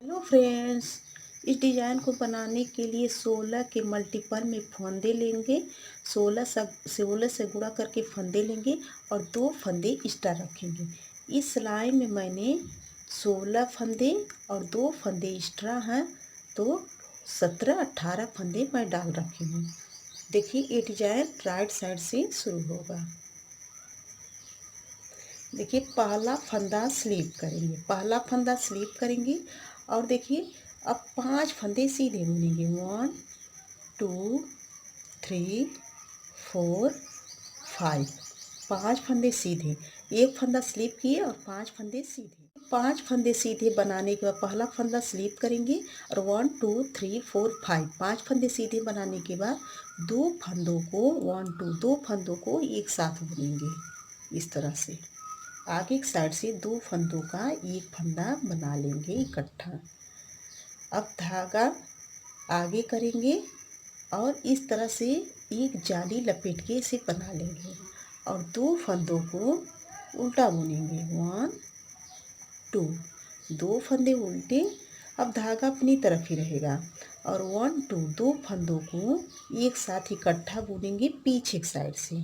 Hello friends, इस design को बनाने के लिए 16 के मल्टीपल में फंदे लेंगे। 16 से गुणा करके फंदे लेंगे और 2 फंदे एक्स्ट्रा रखेंगे। इस सिलाई में मैंने 16 फंदे और 2 फंदे एक्स्ट्रा हैं, तो 17-18 फंदे मैं डाल रखी हूँ। देखिए, ये डिज़ाइन राइट साइड से शुरू होगा। देखिए, पहला फंदा स्लिप करेंगे और देखिए अब 5 फंदे सीधे बुनेंगे। 1 2 3 4 5। 5 फंदे सीधे, एक फंदा स्लिप किए और 5 फंदे सीधे। 5 फंदे सीधे बनाने के बाद पहला फंदा स्लिप करेंगे और 1 2 3 4 5 5 फंदे सीधे बनाने के बाद दो फंदों को 1 2 दो फंदों को एक साथ बुनेंगे। इस तरह से आगे की साइड से दो फंदों का एक फंदा बना लेंगे इकट्ठा। अब धागा आगे करेंगे और इस तरह से एक जाली लपेट के इसे बना लेंगे और दो फंदों को उल्टा बुनेंगे। 1 2 दो फंदे उल्टे। अब धागा अपनी तरफ ही रहेगा और 1 2 दो फंदों को एक साथ इकट्ठा बुनेंगे पीछे की साइड से।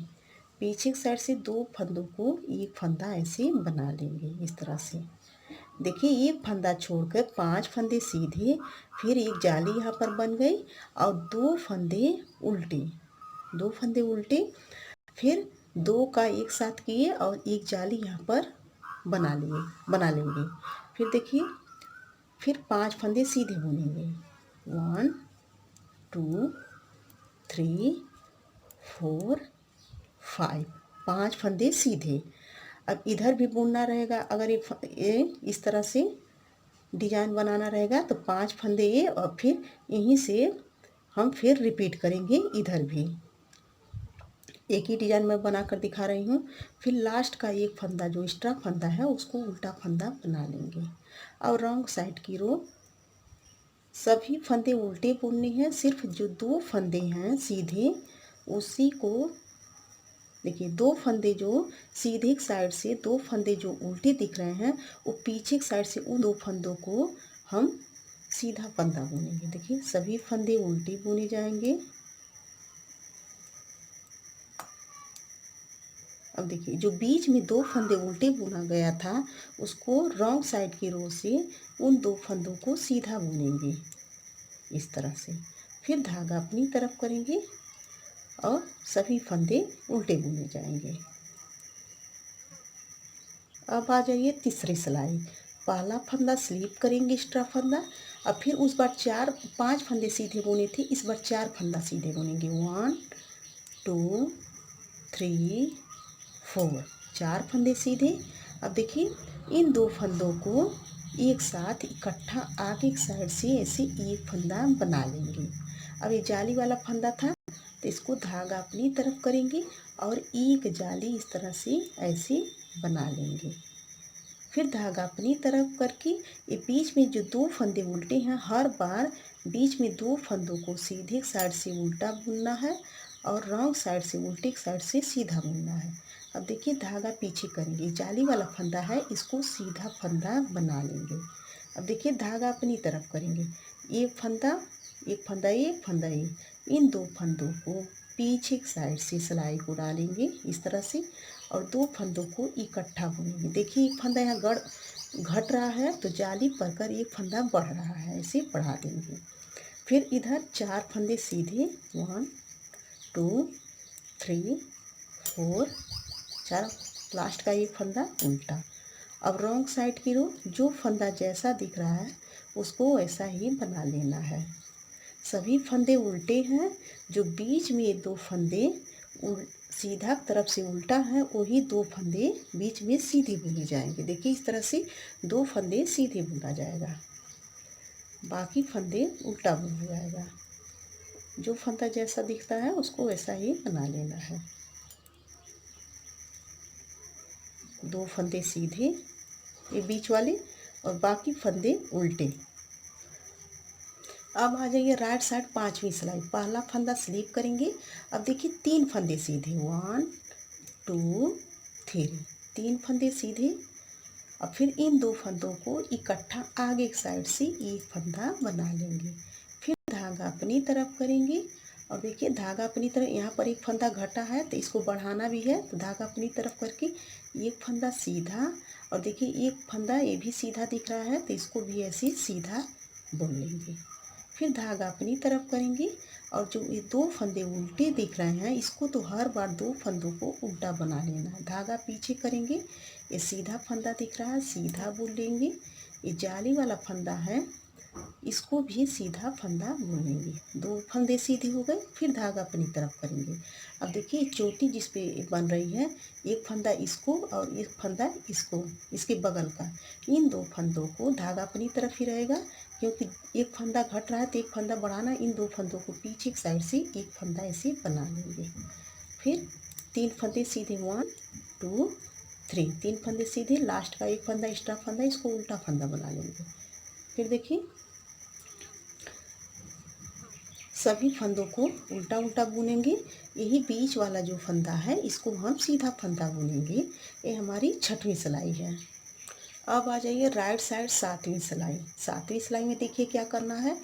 पीछे की साइड से दो फंदों को एक फंदा ऐसे बना लेंगे इस तरह से। देखिए, एक फंदा छोड़कर 5 फंदे सीधे, फिर एक जाली यहाँ पर बन गई और दो फंदे उल्टे, फिर दो का एक साथ किए और एक जाली यहाँ पर बना लेंगे। फिर देखिए, फिर 5 फंदे सीधे बुनेंगे। 1 2 3 4 5। 5 फंदे सीधे। अब इधर भी बुनना रहेगा। अगर ये इस तरह से डिजाइन बनाना रहेगा तो 5 फंदे ये और फिर यहीं से हम फिर रिपीट करेंगे इधर भी। एक ही डिजाइन में बना कर दिखा रही हूँ। फिर लास्ट का एक फंदा जो एक्स्ट्रा फंदा है उसको उल्टा फंदा बना लेंगे और रॉन्ग साइड की रो सभी फंदे उल्टे बुनने हैं। सिर्फ जो दो फंदे हैं सीधे उसी को देखिए, दो फंदे जो सीधे साइड से दो फंदे जो उल्टे दिख रहे हैं वो पीछे साइड से उन दो फंदों को हम सीधा फंदा बुनेंगे। देखिए, सभी फंदे उल्टे बुने जाएंगे। अब देखिए, जो बीच में दो फंदे उल्टे बुना गया था उसको रॉन्ग साइड की रो से उन दो फंदों को सीधा बुनेंगे इस तरह से। फिर धागा अपनी तरफ करेंगे और सभी फंदे उल्टे बुने जाएंगे। अब आ जाइए तीसरी सिलाई। पहला फंदा स्लिप करेंगे एक्स्ट्रा फंदा। अब फिर उस बार 5 फंदे सीधे बुने थे, इस बार 4 फंदा सीधे बुनेंगे। 1 2 3 4। 4 फंदे सीधे। अब देखिए, इन दो फंदों को एक साथ इकट्ठा आगे की साइड से ऐसे एक फंदा बना लेंगे। अब ये जाली वाला फंदा था तो इसको धागा अपनी तरफ करेंगे और एक जाली इस तरह से ऐसे बना लेंगे। फिर धागा अपनी तरफ करके ये बीच में जो दो फंदे उल्टे हैं हर बार बीच में दो फंदों को सीधे साइड से उल्टा बुनना है और रॉन्ग साइड से उल्टे साइड से सीधा बुनना है। अब देखिए, धागा पीछे करेंगे। जाली वाला फंदा है, इसको सीधा फंदा बना लेंगे। अब देखिए, धागा अपनी तरफ करेंगे। एक फंदा एक फंदा एक फंदा एक, इन दो फंदों को पीछे की साइड से सिलाई को डालेंगे इस तरह से और दो फंदों को इकट्ठा बुनेंगे। देखिए, एक फंदा यहाँ घट रहा है तो जाली पकड़ एक फंदा बढ़ रहा है, ऐसे बढ़ा देंगे। फिर इधर 4 फंदे सीधे। 1 2 3 4 4। लास्ट का एक फंदा उल्टा। अब रॉन्ग साइड की रो जो फंदा जैसा दिख रहा है उसको वैसा ही बना लेना है। सभी फंदे उल्टे हैं। जो बीच में ये दो फंदे सीधा तरफ से उल्टा है वही दो फंदे बीच में सीधे बुने जाएंगे। देखिए, इस तरह से दो फंदे सीधे बुना जाएगा, बाकी फंदे उल्टा बुना जाएगा। जो फंदा जैसा दिखता है उसको वैसा ही बना लेना है। दो फंदे सीधे ये बीच वाले और बाकी फंदे उल्टे। अब आ जाइए राइट साइड पांचवी सिलाई। पहला फंदा स्लिप करेंगे। अब देखिए, 3 फंदे सीधे। 1 2 3। 3 फंदे सीधे अब फिर इन दो फंदों को इकट्ठा आगे की साइड से एक फंदा बना लेंगे। फिर धागा अपनी तरफ करेंगे और देखिए धागा अपनी तरफ, यहाँ पर एक फंदा घटा है तो इसको बढ़ाना भी है, तो धागा अपनी तरफ करके एक फंदा सीधा, और देखिए एक फंदा ये भी सीधा दिख रहा है तो इसको भी ऐसे सीधा बुन लेंगे। फिर धागा अपनी तरफ करेंगे और जो ये दो फंदे उल्टे दिख रहे हैं इसको तो हर बार दो फंदों को उल्टा बना लेना है। धागा पीछे करेंगे, ये सीधा फंदा दिख रहा है सीधा बुन लेंगे। ये जाली वाला फंदा है इसको भी सीधा फंदा बुनेंगे। दो फंदे सीधे हो गए, फिर धागा अपनी तरफ करेंगे। अब देखिए चोटी जिस पे बन रही है, एक फंदा इसको और एक फंदा इसको, इसके बगल का, इन दो फंदों को धागा अपनी तरफ ही रहेगा क्योंकि एक फंदा घट रहा है तो एक फंदा बढ़ाना। इन दो फंदों को पीछे की साइड से एक फंदा ऐसे बना लेंगे। फिर तीन फंदे सीधे, 1 2 3, तीन फंदे सीधे, लास्ट का एक फंदा एक्स्ट्रा फंदा, इसको उल्टा फंदा बना लेंगे। फिर देखिए सभी फंदों को उल्टा उल्टा बुनेंगे। यही बीच वाला जो फंदा है इसको हम सीधा फंदा बुनेंगे। ये हमारी 6वीं सिलाई है। अब आ जाइए राइट साइड 7वीं सिलाई। 7वीं सिलाई में देखिए क्या करना है,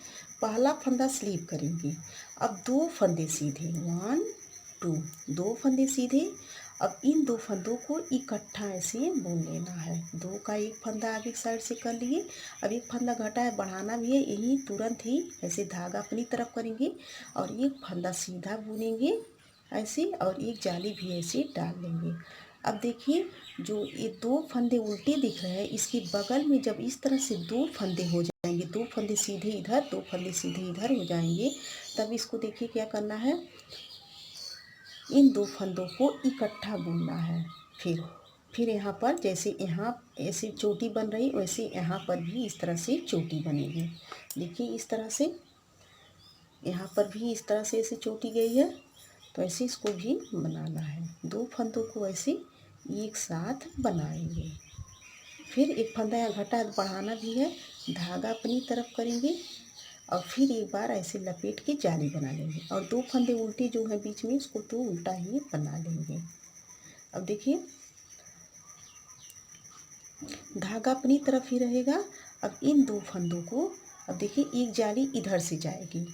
पहला फंदा स्लीप करेंगे। अब दो फंदे सीधे, 1 2, दो फंदे सीधे। अब इन दो फंदों को इकट्ठा ऐसे बुन लेना है। दो का एक फंदा आगे की साइड से कर लिए, अब एक फंदा घटा है बढ़ाना भी है, यही तुरंत ही ऐसे धागा अपनी तरफ करेंगे और एक फंदा सीधा बुनेंगे ऐसे, और एक जाली भी ऐसे डाल लेंगे। अब देखिए जो ये दो फंदे उल्टे दिख रहे हैं इसके बगल में जब इस तरह से दो फंदे हो जाएंगे, दो फंदे सीधे इधर दो फंदे सीधे इधर हो जाएंगे, तब इसको देखिए क्या करना है, इन दो फंदों को इकट्ठा बुनना है। फिर यहाँ पर जैसे यहाँ ऐसे चोटी बन रही वैसे यहाँ पर भी इस तरह से चोटी बनेगी। देखिए इस तरह से यहाँ पर भी इस तरह से ऐसे चोटी गई है, तो ऐसे इसको भी बनाना है। दो फंदों को ऐसे एक साथ बनाएंगे। फिर एक फंदा यहाँ घटा है बढ़ाना भी है, धागा अपनी तरफ करेंगे और फिर एक बार ऐसे लपेट के जाली बना लेंगे, और दो फंदे उल्टे जो है बीच में उसको तो उल्टा ही बना लेंगे। अब देखिए धागा अपनी तरफ ही रहेगा। अब इन दो फंदों को, अब देखिए एक जाली इधर से जाएगी।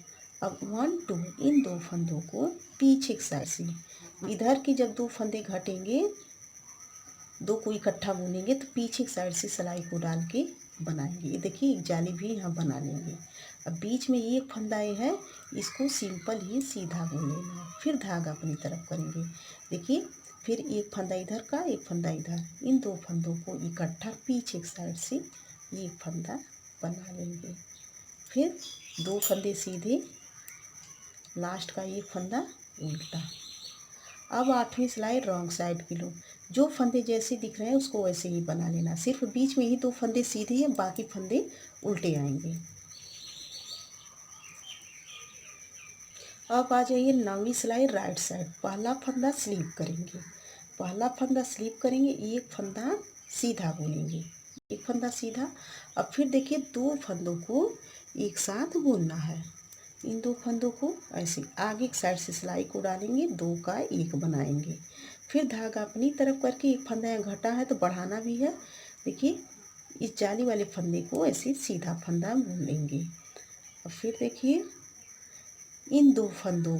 अब 1 2, इन दो फंदों को पीछे की साइड से, इधर के जब दो फंदे घटेंगे दो को इकट्ठा बुनेंगे तो पीछे की साइड से सिलाई को डाल के बनाएंगे। ये देखिए एक जाली भी यहाँ बना लेंगे। अब बीच में एक फंदा ये है इसको सिंपल ही सीधा बुन लेना है। फिर धागा अपनी तरफ करेंगे। देखिए फिर एक फंदा इधर का एक फंदा इधर, इन दो फंदों को इकट्ठा पीछे की साइड से एक फंदा बना लेंगे। फिर दो फंदे सीधे, लास्ट का एक फंदा उल्टा। अब 8वीं सिलाई रॉन्ग साइड की लो। जो फंदे जैसे दिख रहे हैं उसको वैसे ही बना लेना, सिर्फ बीच में ही दो फंदे सीधे हैं बाकी फंदे उल्टे आएंगे। अब आ जाइए 9वीं सिलाई राइट साइड। पहला फंदा स्लीप करेंगे, पहला फंदा स्लीप करेंगे, एक फंदा सीधा बुनेंगे, एक फंदा सीधा। अब फिर देखिए दो फंदों को एक साथ बुनना है। इन दो फंदों को ऐसे आगे की साइड से सिलाई को डालेंगे, दो का एक बनाएंगे। फिर धागा अपनी तरफ करके एक फंदा यहाँ घटा है तो बढ़ाना भी है। देखिए इस जाली वाले फंदे को ऐसे सीधा फंदा बुन लेंगे। और फिर देखिए इन दो फंदों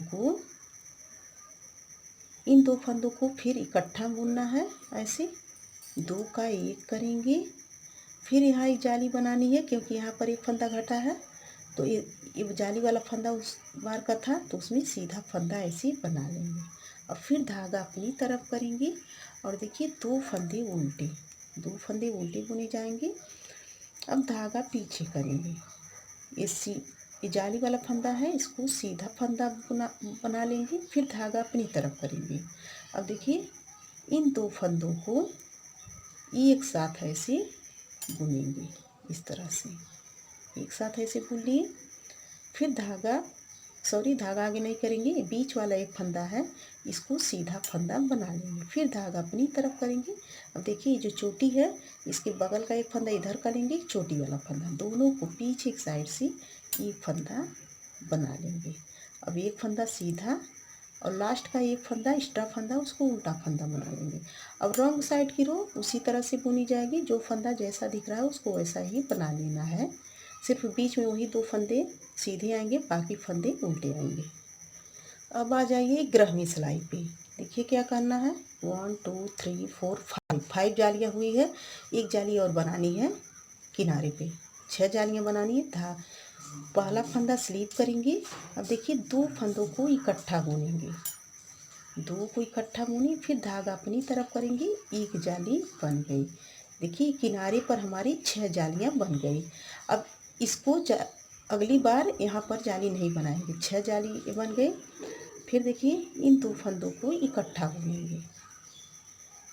को फिर इकट्ठा बुनना है ऐसे, दो का एक करेंगे। फिर यहाँ एक जाली बनानी है क्योंकि यहाँ पर एक फंदा घटा है, तो ये जाली वाला फंदा उस बार का था तो उसमें सीधा फंदा ऐसे बना लेंगे। और फिर धागा अपनी तरफ करेंगे और देखिए दो फंदे उल्टे बुने जाएंगे। अब धागा पीछे करेंगे, ये जाली वाला फंदा है इसको सीधा फंदा बना लेंगे। फिर धागा अपनी तरफ करेंगे। अब देखिए इन दो फंदों को एक साथ ऐसे बुनेंगे, इस तरह से एक साथ ऐसे बुन लिए। फिर धागा आगे नहीं करेंगे, बीच वाला एक फंदा है इसको सीधा फंदा बना लेंगे। फिर धागा अपनी तरफ करेंगे। अब देखिए जो चोटी है इसके बगल का एक फंदा इधर करेंगे, चोटी वाला फंदा, दोनों को पीछे की साइड से एक फंदा बना लेंगे। अब एक फंदा सीधा और लास्ट का एक फंदा एक्स्ट्रा फंदा उसको उल्टा फंदा बना लेंगे। अब रॉन्ग साइड की रो उसी तरह से बुनी जाएगी, जो फंदा जैसा दिख रहा है उसको वैसा ही बना लेना है। सिर्फ बीच में वही 2 फंदे सीधे आएंगे, बाकी फंदे उल्टे आएंगे। अब आ जाइए 11वीं सिलाई पे। देखिए क्या करना है, 1 2 3 4 5 जालियाँ हुई है, एक जाली और बनानी है किनारे पे, 6 जालियाँ बनानी है। पहला फंदा स्लीप करेंगे। अब देखिए 2 फंदों को इकट्ठा बुनेंगे, 2 को इकट्ठा बुनी, फिर धागा अपनी तरफ करेंगे, एक जाली बन गई। देखिए किनारे पर हमारी 6 जालियाँ बन गई। अब इसको अगली बार यहाँ पर जाली नहीं बनाएंगे, 6 जाली बन गई। फिर देखिए इन 2 फंदों को इकट्ठा बुनेंगे,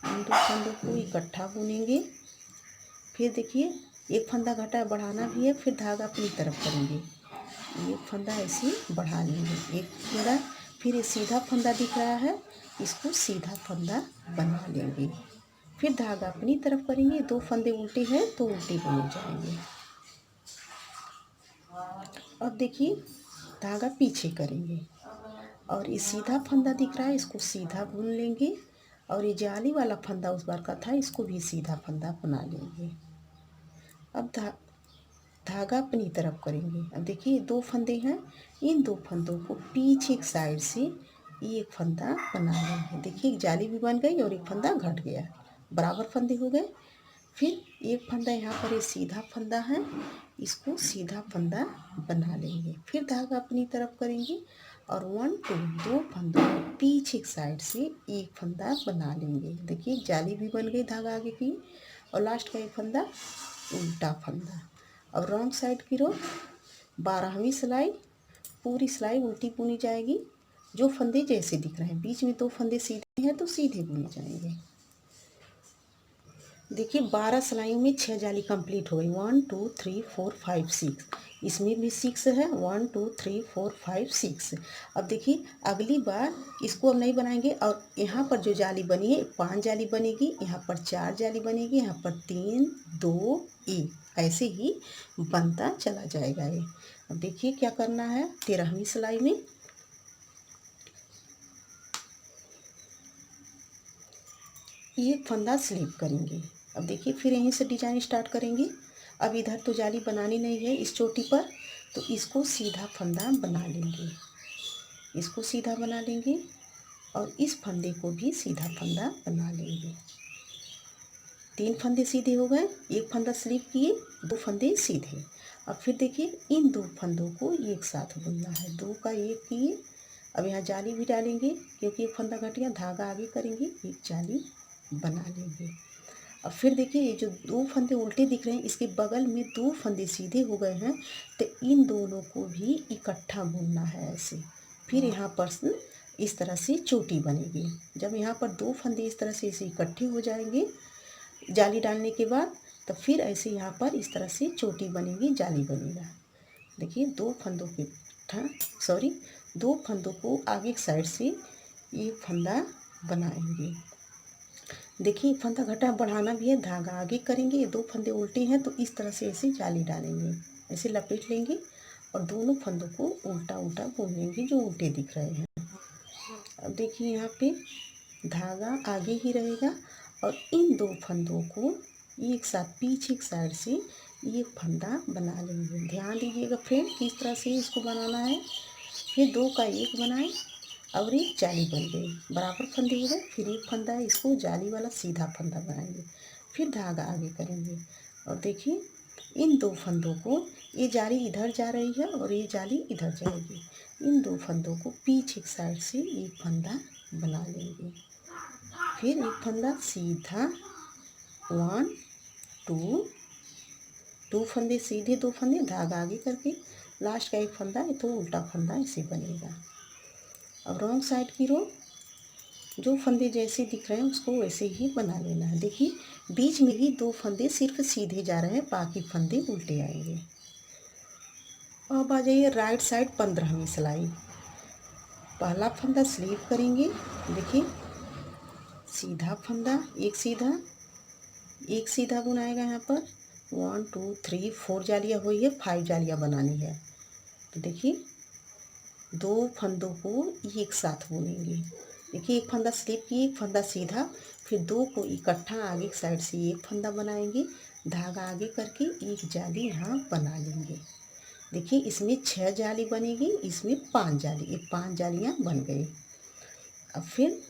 इन 2 फंदों को इकट्ठा बुनेंगे। फिर देखिए एक फंदा घटा बढ़ाना भी है, फिर धागा अपनी तरफ करेंगे, एक फंदा ऐसे बढ़ा लेंगे, एक फंदा, फिर ये सीधा फंदा दिख रहा है, इसको सीधा फंदा बना लेंगे। फिर धागा अपनी तरफ करेंगे, 2 फंदे उल्टे हैं तो उल्टे बुने जाएंगे। अब देखिए धागा पीछे करेंगे और ये सीधा फंदा दिख रहा है, इसको सीधा बुन लेंगे, और ये जाली वाला फंदा उस बार का था, इसको भी सीधा फंदा बना लेंगे। अब धागा अपनी तरफ करेंगे। अब देखिए 2 फंदे हैं, इन 2 फंदों को पीछे एक साइड से एक फंदा बना लेंगे। देखिए एक जाली भी बन गई और एक फंदा घट गया, बराबर फंदे हो गए। फिर एक फंदा यहाँ पर ये सीधा फंदा है, इसको सीधा फंदा बना लेंगे। फिर धागा अपनी तरफ करेंगे और 1 2 2 फंदों को पीछे साइड से एक फंदा बना लेंगे। देखिए जाली भी बन गई धागा आगे की, और लास्ट का एक फंदा उल्टा फंदा। अब रॉन्ग साइड की रो 12वीं सिलाई, पूरी सिलाई उल्टी बुनी जाएगी। जो फंदे जैसे दिख रहे हैं, बीच में 2 फंदे सीधे हैं तो सीधे बुने जाएंगे। देखिए 12 सिलाइयों में 6 जाली कंप्लीट हो गई, 1 2 3 4 5 6, इसमें भी 6 है, 1 2 3 4 5 6। अब देखिए अगली बार इसको अब नहीं बनाएंगे, और यहाँ पर जो जाली बनी है 5 जाली बनेगी, यहाँ पर 4 जाली बनेगी, यहाँ पर 3 2 1, ऐसे ही बनता चला जाएगा ये। अब देखिए क्या करना है 13वीं सिलाई में। एक फंदा स्लिप करेंगे। अब देखिए फिर यहीं से डिजाइन स्टार्ट करेंगे। अब इधर तो जाली बनानी नहीं है इस चोटी पर, तो इसको सीधा फंदा बना लेंगे, इसको सीधा बना लेंगे, और इस फंदे को भी सीधा फंदा बना लेंगे। 3 फंदे सीधे हो गए, एक फंदा स्लिप किए, 2 फंदे सीधे। अब फिर देखिए इन 2 फंदों को एक साथ बुनना है, 2 का 1 किए। अब यहाँ जाली भी डालेंगे, क्योंकि एक फंदा घट गया, धागा आगे करेंगे, एक जाली बना लेंगे। अब फिर देखिए ये जो 2 फंदे उल्टे दिख रहे हैं, इसके बगल में 2 फंदे सीधे हो गए हैं, तो इन दोनों को भी इकट्ठा बुनना है ऐसे। फिर यहाँ पर इस तरह से चोटी बनेगी। जब यहाँ पर 2 फंदे इस तरह से इकट्ठे हो जाएंगे जाली डालने के बाद, तो फिर ऐसे यहाँ पर इस तरह से चोटी बनेगी, जाली बनेगा। देखिए 2 फंदों के सॉरी 2 फंदों को आगे की साइड से एक फंदा बनाएंगे। देखिए फंदा घटा बढ़ाना भी है, धागा आगे करेंगे, ये 2 फंदे उल्टे हैं तो इस तरह से ऐसे जाली डालेंगे, ऐसे लपेट लेंगे, और दोनों फंदों को उल्टा उल्टा बुन लेंगे जो उल्टे दिख रहे हैं। अब देखिए यहाँ पे धागा आगे ही रहेगा, और इन 2 फंदों को एक साथ पीछे की साइड से एक फंदा बना लेंगे। ध्यान दीजिएगा फ्रेंड किस तरह से इसको बनाना है। फिर 2 का 1 बनाएं और एक जाली बन गई, बराबर फंदे हो गए। फिर एक फंदा है, इसको जाली वाला सीधा फंदा बनाएंगे, फिर धागा आगे करेंगे, और देखिए इन 2 फंदों को, ये जाली इधर जा रही है और ये जाली इधर जाएगी, इन 2 फंदों को पीछे की साइड से एक फंदा बना लेंगे। फिर एक फंदा सीधा, 1 2 फंदे सीधे, 2 फंदे धागा आगे करके, लास्ट का एक फंदा है तो उल्टा फंदा ऐसे बनेगा। अब रॉन्ग साइड की रो जो फंदे जैसे दिख रहे हैं उसको वैसे ही बना लेना है। देखिए बीच में ही 2 फंदे सिर्फ सीधे जा रहे हैं, बाकी फंदे उल्टे आएंगे। अब आ जाइए राइट साइड 15वीं सिलाई। पहला फंदा स्लीप करेंगे, देखिए सीधा फंदा, एक सीधा बुनाएगा यहाँ पर, 1 2 3 4 जालियाँ हुई है, 5 जालियाँ बनानी है। तो देखिए दो फंदों को एक साथ बुनेंगे। देखिए एक फंदा स्लिप किए, एक फंदा सीधा, फिर दो को इकट्ठा आगे की साइड से एक फंदा बनाएंगे, धागा आगे करके एक जाली यहाँ बना लेंगे। देखिए इसमें 6 जाली बनेगी, इसमें 5 जाली, ये 5 जालियाँ बन गई। अब फिर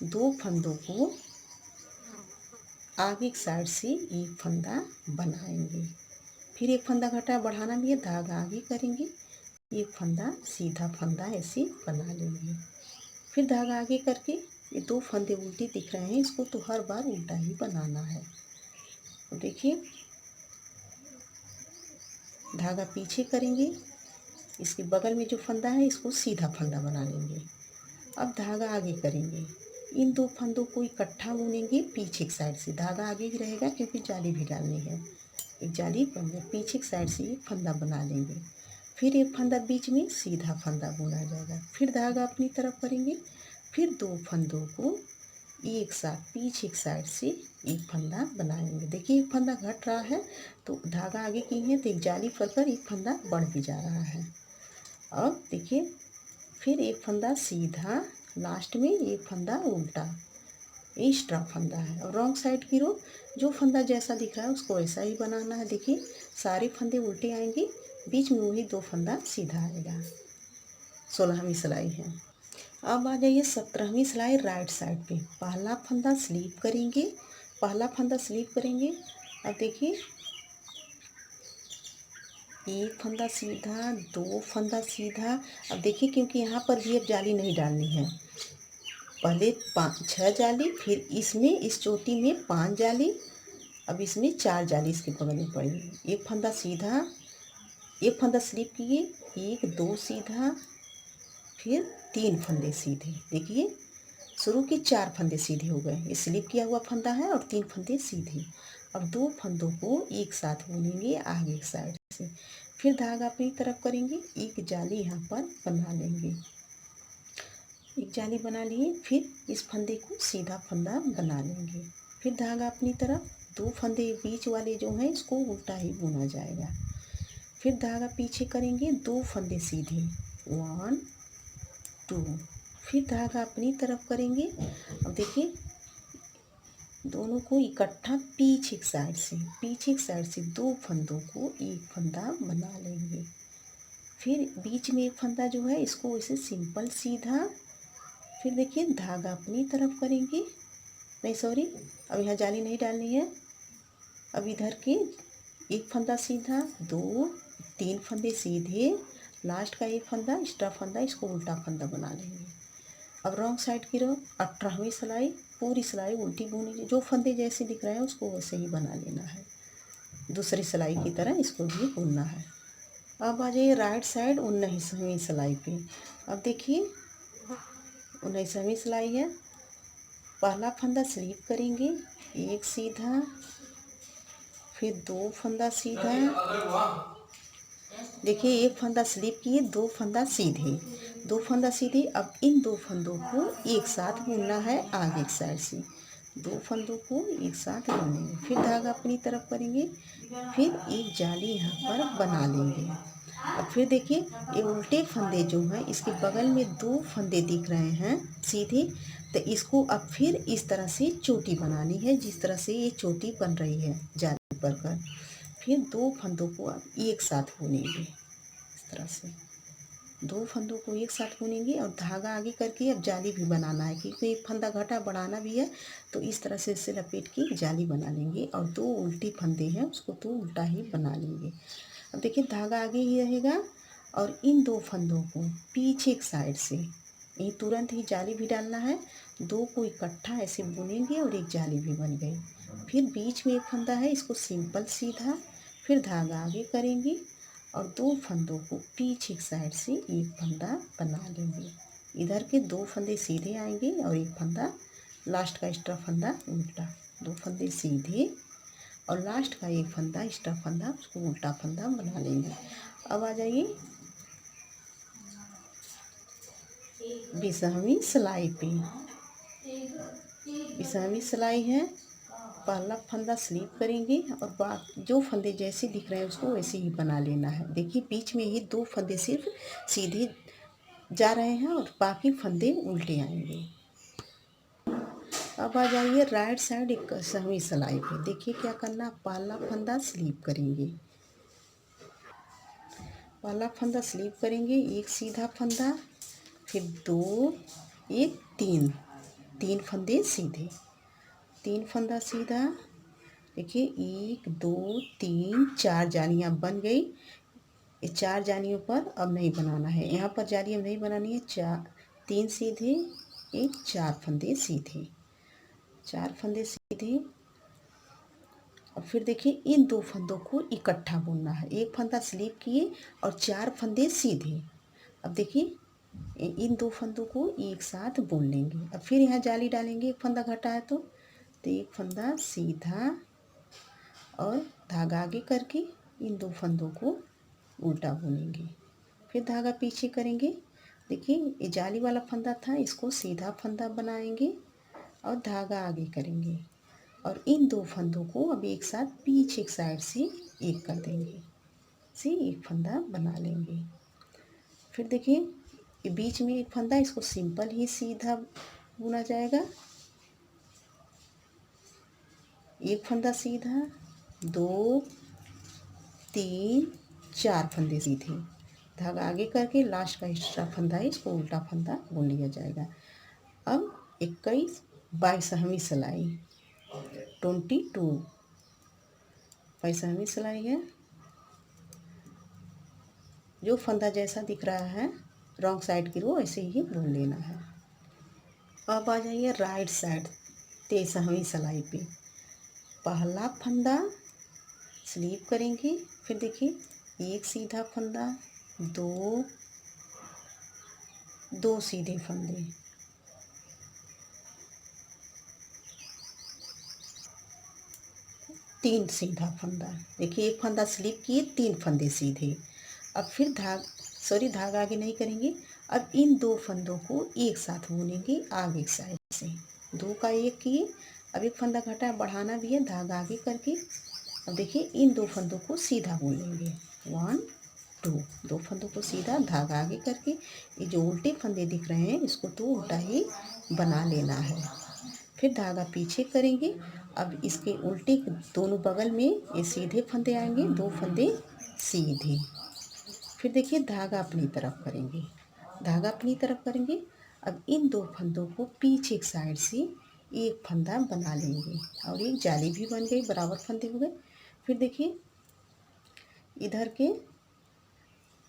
दो फंदों को आगे की साइड से एक फंदा बनाएंगे, फिर एक फंदा घटा बढ़ाना भी है, धागा आगे करेंगे, एक फंदा सीधा फंदा ऐसे बना लेंगे। फिर धागा आगे करके ये दो फंदे उल्टे दिख रहे हैं, इसको तो हर बार उल्टा ही बनाना है। तो देखिए धागा पीछे करेंगे, इसके बगल में जो फंदा है इसको सीधा फंदा बना लेंगे। अब धागा आगे करेंगे, इन दो फंदों को इकट्ठा बुनेंगे पीछे की साइड से, धागा आगे ही रहेगा क्योंकि जाली भी डालनी है। एक जाली बन गई, पीछे की साइड से एक फंदा बना लेंगे, फिर एक फंदा बीच में सीधा फंदा बुना जाएगा, फिर धागा अपनी तरफ करेंगे, फिर दो फंदों को एक साथ पीछे की साइड से एक फंदा बनाएंगे। देखिए एक फंदा घट रहा है तो धागा आगे की है तो एक जाली पकड़ एक फंदा बढ़ भी जा रहा है। अब देखिए फिर एक फंदा सीधा, लास्ट में एक फंदा उल्टा, एक्स्ट्रा फंदा है। और रॉन्ग साइड की रो जो फंदा जैसा दिख रहा है उसको वैसा ही बनाना है। देखिए सारे फंदे उल्टे आएंगे, बीच में वही दो फंदा सीधा आएगा। 16वीं सिलाई है। अब आ जाइए 17वीं सिलाई राइट साइड पे। पहला फंदा स्लीप करेंगे, पहला फंदा स्लीप करेंगे। अब देखिए एक फंदा सीधा, दो फंदा सीधा। अब देखिए क्योंकि यहाँ पर भी अब जाली नहीं डालनी है, पहले 6 जाली, फिर इसमें इस चोटी में 5 जाली, अब इसमें 4 जाली इसके बगल में पड़ेगी। एक फंदा सीधा, एक फंदा स्लिप किए, एक दो सीधा, फिर 3 फंदे सीधे। देखिए शुरू के 4 फंदे सीधे हो गए, ये स्लिप किया हुआ फंदा है और 3 फंदे सीधे। अब दो फंदों को एक साथ बुनेंगे आगे की साइड से, फिर धागा अपनी तरफ करेंगे, एक जाली यहाँ पर बना लेंगे, एक जाली बना लिए, फिर इस फंदे को सीधा फंदा बना लेंगे, फिर धागा अपनी तरफ, दो फंदे बीच वाले जो हैं इसको उल्टा ही बुना जाएगा, फिर धागा पीछे करेंगे, दो फंदे सीधे, 1 2, फिर धागा अपनी तरफ करेंगे। अब देखिए दोनों को इकट्ठा पीछे की साइड से, पीछे की साइड से दो फंदों को एक फंदा बना लेंगे, फिर बीच में एक फंदा जो है इसको ऐसे सिंपल सीधा, फिर देखिए धागा अपनी तरफ करेंगे, नहीं सॉरी अब यहाँ जाली नहीं डालनी है, अब इधर के एक फंदा सीधा, दो 3 फंदे सीधे, लास्ट का एक फंदा एक्स्ट्रा फंदा, इसको उल्टा फंदा बना लेंगे। अब रॉन्ग साइड की रो 18वीं सिलाई, पूरी सिलाई उल्टी बुनी, जो फंदे जैसे दिख रहे हैं उसको वैसे ही बना लेना है, दूसरी सिलाई की तरह इसको भी बुनना है। अब आ जाइए राइट साइड 19वीं सिलाई पे। अब देखिए 19वीं सिलाई है, पहला फंदा स्लीप करेंगे, एक सीधा, फिर दो फंदा सीधा, देखिए एक फंदा स्लिप किए, दो फंदा सीधे, दो फंदा सीधे। अब इन दो फंदों को एक साथ बुनना है आगे की साइड से, दो फंदों को एक साथ बुनेंगे, फिर धागा अपनी तरफ करेंगे, फिर एक जाली यहाँ पर बना लेंगे। अब फिर देखिए ये उल्टे फंदे जो हैं इसके बगल में दो फंदे दिख रहे हैं सीधे, तो इसको अब फिर इस तरह से चोटी बनानी है, जिस तरह से ये चोटी बन रही है जाली पर कर, फिर दो फंदों को अब एक साथ बुनेंगे, इस तरह से दो फंदों को एक साथ बुनेंगे और धागा आगे करके अब जाली भी बनाना है, क्योंकि एक फंदा घटा बढ़ाना भी है, तो इस तरह से इसे लपेट के जाली बना लेंगे और दो उल्टे फंदे हैं उसको तो उल्टा ही बना लेंगे। अब देखिए धागा आगे ही रहेगा और इन दो फंदों को पीछे की साइड से यही तुरंत ही जाली भी डालना है, दो को इकट्ठा ऐसे बुनेंगे और एक जाली भी बन गई, फिर बीच में एक फंदा है इसको सिंपल सीधा, फिर धागा आगे करेंगे और दो फंदों को पीछे की साइड से एक फंदा बना लेंगे, इधर के दो फंदे सीधे आएंगे और एक फंदा लास्ट का एक्स्ट्रा फंदा उल्टा, दो फंदे सीधे और लास्ट का एक फंदा एक्स्ट्रा फंदा उसको उल्टा फंदा बना लेंगे। अब आ जाइए 20वीं सिलाई पे। 20वीं सिलाई है, पहला फंदा स्लिप करेंगे और जो फंदे जैसे दिख रहे हैं उसको वैसे ही बना लेना है। देखिए बीच में ही दो फंदे सिर्फ सीधे जा रहे हैं और बाकी फंदे उल्टे आएंगे। अब आ जाइए राइट साइड 21वीं सिलाई पे। देखिए क्या करना, पहला फंदा स्लीप करेंगे, पहला फंदा स्लीप करेंगे, एक सीधा फंदा, फिर दो, एक, तीन, तीन फंदे सीधे, तीन फंदा सीधा। देखिए 1 2 3 4 जालियाँ बन गई। ये 4 जालियों पर अब नहीं बनाना है, यहाँ पर जाली अब नहीं बनानी है। 4 3 सीधे, एक 4 फंदे सीधे, 4 फंदे सीधे। और फिर देखिए इन दो फंदों को इकट्ठा बुनना है, एक फंदा स्लीप किए और 4 फंदे सीधे। अब देखिए इन दो फंदों को एक साथ बुन लेंगे। अब फिर यहाँ जाली डालेंगे, एक फंदा घटा है तो एक फंदा सीधा और धागा आगे करके इन दो फंदों को उल्टा बुनेंगे, फिर धागा पीछे करेंगे। देखिए ये जाली वाला फंदा था, इसको सीधा फंदा बनाएंगे और धागा आगे करेंगे और इन दो फंदों को अब एक साथ पीछे की साइड से एक कर देंगे, से एक फंदा बना लेंगे। फिर देखिए ये बीच में एक फंदा, इसको सिंपल ही सीधा बुना जाएगा, एक फंदा सीधा, 2 3 4 फंदे सीधे, धागा आगे करके लास्ट का एक्स्ट्रा फंदा है इसको उल्टा फंदा बुन लिया जाएगा। अब 22वीं सिलाई 22 22वीं सिलाई है। जो फंदा जैसा दिख रहा है रॉन्ग साइड की रो ऐसे ही बुन लेना है। अब आ जाइए राइट साइड 23वीं सिलाई पे। पहला फंदा स्लीप करेंगे, फिर देखिए एक सीधा फंदा, दो सीधे फंदे, तीन सीधा फंदा। देखिए एक फंदा स्लिप किए, तीन फंदे सीधे। अब फिर धागा आगे नहीं करेंगे। अब इन दो फंदों को एक साथ बुनेंगे आगे की साइड से, दो का एक किए। अब एक फंदा घटा है, बढ़ाना भी है, धागा आगे करके अब देखिए इन दो फंदों को सीधा बुन लेंगे, 1 2, दो फंदों को सीधा, धागा आगे करके ये जो उल्टे फंदे दिख रहे हैं इसको तो उल्टा ही बना लेना है। फिर धागा पीछे करेंगे। अब इसके उल्टे दोनों बगल में ये सीधे फंदे आएंगे, दो फंदे सीधे। फिर देखिए धागा अपनी तरफ करेंगे, धागा अपनी तरफ करेंगे। अब इन दो फंदों को पीछे की साइड से एक फंदा बना लेंगे और एक जाली भी बन गई, बराबर फंदे हो गए। फिर देखिए इधर के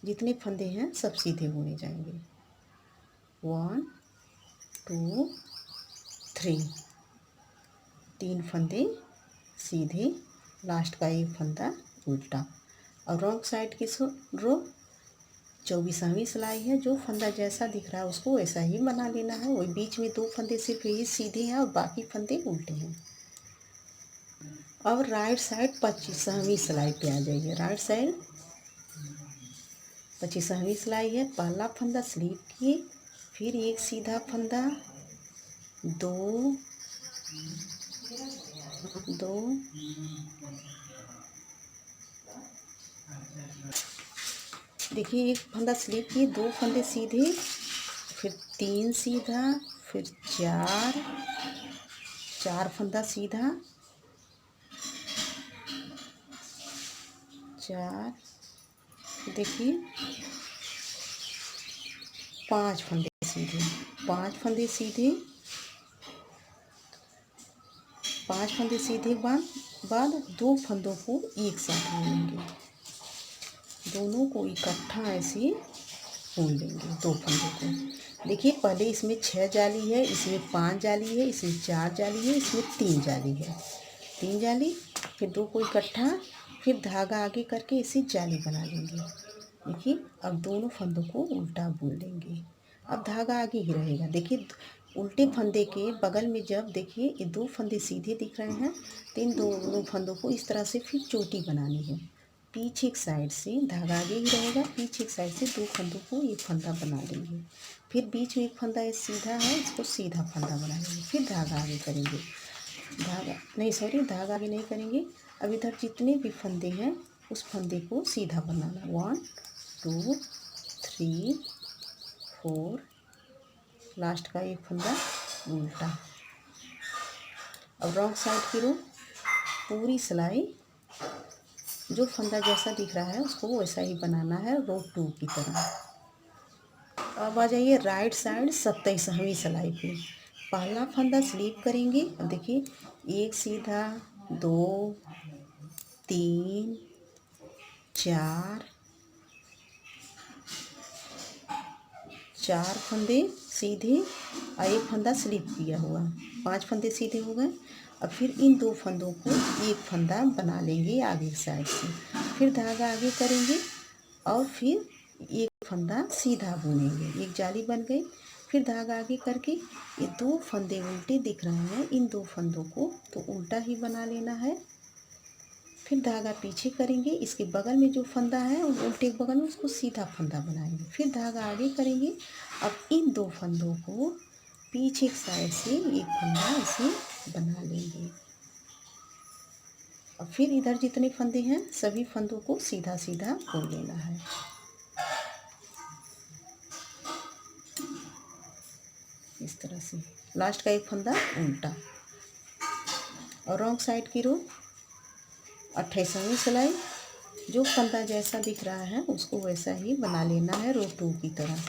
जितने फंदे हैं सब सीधे बुने जाएंगे, 1 2 3, तीन फंदे सीधे, लास्ट का एक फंदा उल्टा। और रॉन्ग साइड की रो 24वीं सिलाई है। जो फंदा जैसा दिख रहा है उसको वैसा ही बना लेना है। वही बीच में दो फंदे सिर्फ यही सीधे हैं और बाकी फंदे उल्टे हैं। अब राइट साइड 25वीं सिलाई पे आ जाइए। राइट साइड 25वीं सिलाई है। पहला फंदा स्लीप किए, फिर एक सीधा फंदा, दो, देखिए एक फंदा स्लीप किए, दो फंदे सीधे, फिर 3 सीधा, फिर 4 फंदा सीधा, 4, देखिए 5 फंदे सीधे, 5 फंदे सीधे, 5 फंदे सीधे बाद दो फंदों को एक साथ बुनेंगे, दोनों को इकट्ठा ऐसे बुन लेंगे, दो फंदों को। देखिए पहले इसमें 6 जाली है, इसमें 5 जाली है, इसमें 4 जाली है, इसमें 3 जाली है, 3 जाली, फिर दो को इकट्ठा, फिर धागा आगे करके इसे जाली बना लेंगे। देखिए अब दोनों फंदों को उल्टा बुन लेंगे। अब धागा आगे ही रहेगा। देखिए उल्टे फंदे के बगल में जब देखिए ये दो फंदे सीधे दिख रहे हैं तो इन दोनों फंदों को इस तरह से फिर चोटी बनानी है। पीछे की साइड से धागा आगे ही रहेगा, पीछे की साइड से दो फंदों को एक फंदा बना लेंगे। फिर बीच में एक फंदा ये सीधा है, इसको सीधा फंदा बना लेंगे। फिर धागा आगे करेंगे, धागा आगे नहीं करेंगे। अब इधर जितने भी फंदे हैं उस फंदे को सीधा बनाना, 1 2 3 4, लास्ट का एक फंदा उल्टा। अब रॉन्ग साइड की रो पूरी सिलाई जो फंदा जैसा दिख रहा है उसको वैसा ही बनाना है रो 2 की तरह। अब आ जाइए राइट साइड 27वीं सिलाई पे। पहला फंदा स्लीप करेंगे। अब देखिए, एक सीधा, 2, 3, 4, 4 फंदे सीधे और एक फंदा स्लिप किया हुआ, 5 फंदे सीधे हो गए। अब फिर इन 2 फंदों को एक फंदा बना लेंगे आगे की साइड से, फिर धागा आगे करेंगे और फिर एक फंदा सीधा बुनेंगे, एक जाली बन गई। फिर धागा आगे करके ये 2 फंदे उल्टे दिख रहे हैं, इन 2 फंदों को तो उल्टा ही बना लेना है। फिर धागा पीछे करेंगे, इसके बगल में जो फंदा है उल्टे के बगल में उसको सीधा फंदा बनाएंगे। फिर धागा आगे करेंगे। अब इन 2 फंदों को पीछे की साइड से एक फंदा ऐसे बना लेंगे। अब फिर इधर जितने फंदे हैं सभी फंदों को सीधा सीधा बुन लेना है। इस तरह से लास्ट का एक फंदा उल्टा। और रॉन्ग साइड की रो 28वीं सिलाई, जो फंदा जैसा दिख रहा है उसको वैसा ही बना लेना है रो 2 की तरह।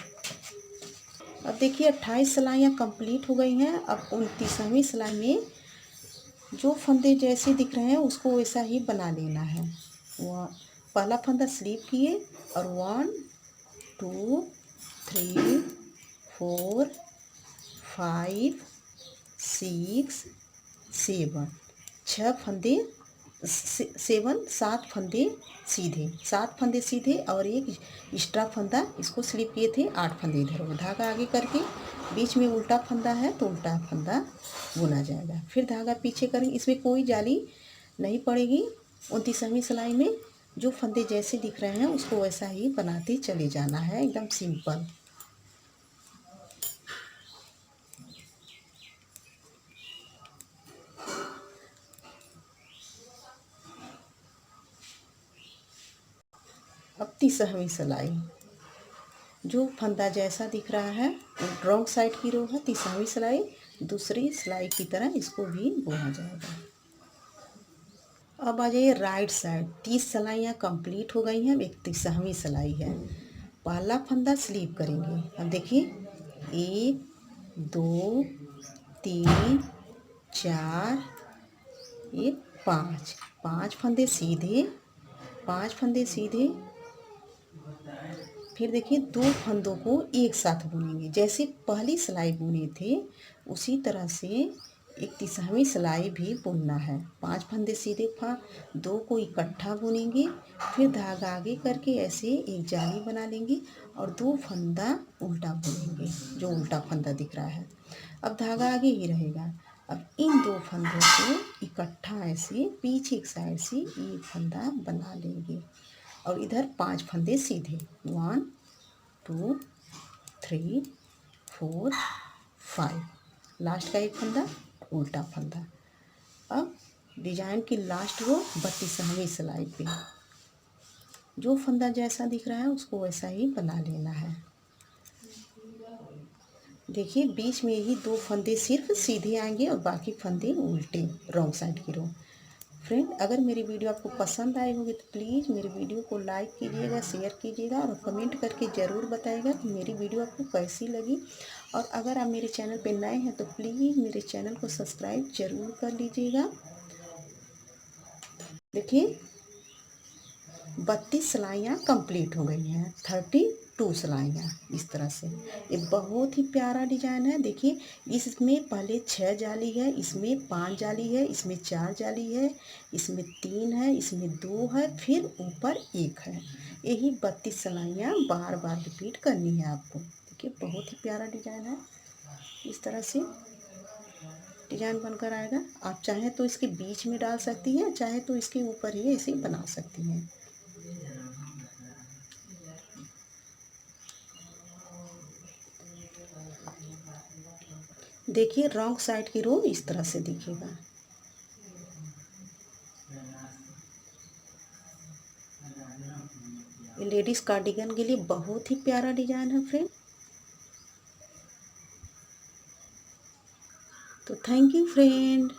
अब देखिए 28 सिलाइयाँ कंप्लीट हो गई हैं। अब 29वीं सिलाई में जो फंदे जैसे दिख रहे हैं उसको वैसा ही बना लेना है। वह पहला फंदा स्लीप किए और 1, 2, 3, 4, 5, 6, 7, 6 फंदे 7 फंदे सीधे, 7 फंदे सीधे और एक एक्स्ट्रा फंदा इसको स्लिप किए थे, 8 फंदे इधर हो। धागा आगे करके बीच में उल्टा फंदा है तो उल्टा फंदा बुना जाएगा। फिर धागा पीछे करेंगे, इसमें कोई जाली नहीं पड़ेगी। 29वीं सिलाई में जो फंदे जैसे दिख रहे हैं उसको वैसा ही बनाते चले जाना है, एकदम सिंपल। अब 30वीं सिलाई, जो फंदा जैसा दिख रहा है रॉन्ग साइड की रो है 30वीं सिलाई, दूसरी सिलाई की तरह इसको भी बुना जाएगा। अब आ जाइए राइट साइड, 30 सिलाइयाँ कंप्लीट हो गई हैं, 31वीं सिलाई है। पहला फंदा स्लीप करेंगे। अब देखिए 1, 2, 3, 4, 5, 5 फंदे सीधे, 5 फंदे सीधे। फिर देखिए 2 फंदों को एक साथ बुनेंगे, जैसे पहली सिलाई बुने थे उसी तरह से 31वीं सिलाई भी बुनना है। 5 फंदे सीधे 2 को इकट्ठा बुनेंगे, फिर धागा आगे करके ऐसे एक जाली बना लेंगे और 2 फंदा उल्टा बुनेंगे, जो उल्टा फंदा दिख रहा है। अब धागा आगे ही रहेगा। अब इन 2 फंदों को इकट्ठा ऐसे पीछे की साइड से एक फंदा बना लेंगे और इधर 5 फंदे सीधे, 1, 2, 3, 4, 5, लास्ट का एक फंदा उल्टा फंदा। अब डिजाइन की लास्ट रो 32वीं सिलाई पे जो फंदा जैसा दिख रहा है उसको वैसा ही बना लेना है। देखिए बीच में ही 2 फंदे सिर्फ सीधे आएंगे और बाकी फंदे उल्टे, रॉन्ग साइड की रो। फ्रेंड, अगर मेरी वीडियो आपको पसंद आई होगी तो प्लीज़ मेरी वीडियो को लाइक कीजिएगा, शेयर कीजिएगा और कमेंट करके ज़रूर बताइएगा कि मेरी वीडियो आपको कैसी लगी। और अगर आप मेरे चैनल पे नए हैं तो प्लीज़ मेरे चैनल को सब्सक्राइब ज़रूर कर लीजिएगा। देखिए 32 सिलाइयाँ कंप्लीट हो गई हैं, 32 सिलाइयाँ इस तरह से। ये बहुत ही प्यारा डिजाइन है। देखिए इसमें पहले 6 जाली है, इसमें 5 जाली है, इसमें 4 जाली है, इसमें 3 है, इसमें 2 है, फिर ऊपर 1 है। यही 32 सिलाइयाँ बार बार रिपीट करनी है आपको। देखिए बहुत ही प्यारा डिजाइन है, इस तरह से डिजाइन बनकर आएगा। आप चाहें तो इसके बीच में डाल सकती हैं, चाहे तो इसके ऊपर ही ऐसे बना सकती हैं। देखिए रॉन्ग साइड की रो इस तरह से दिखेगा। ये लेडीज कार्डिगन के लिए बहुत ही प्यारा डिजाइन है फ्रेंड। Thank you friend.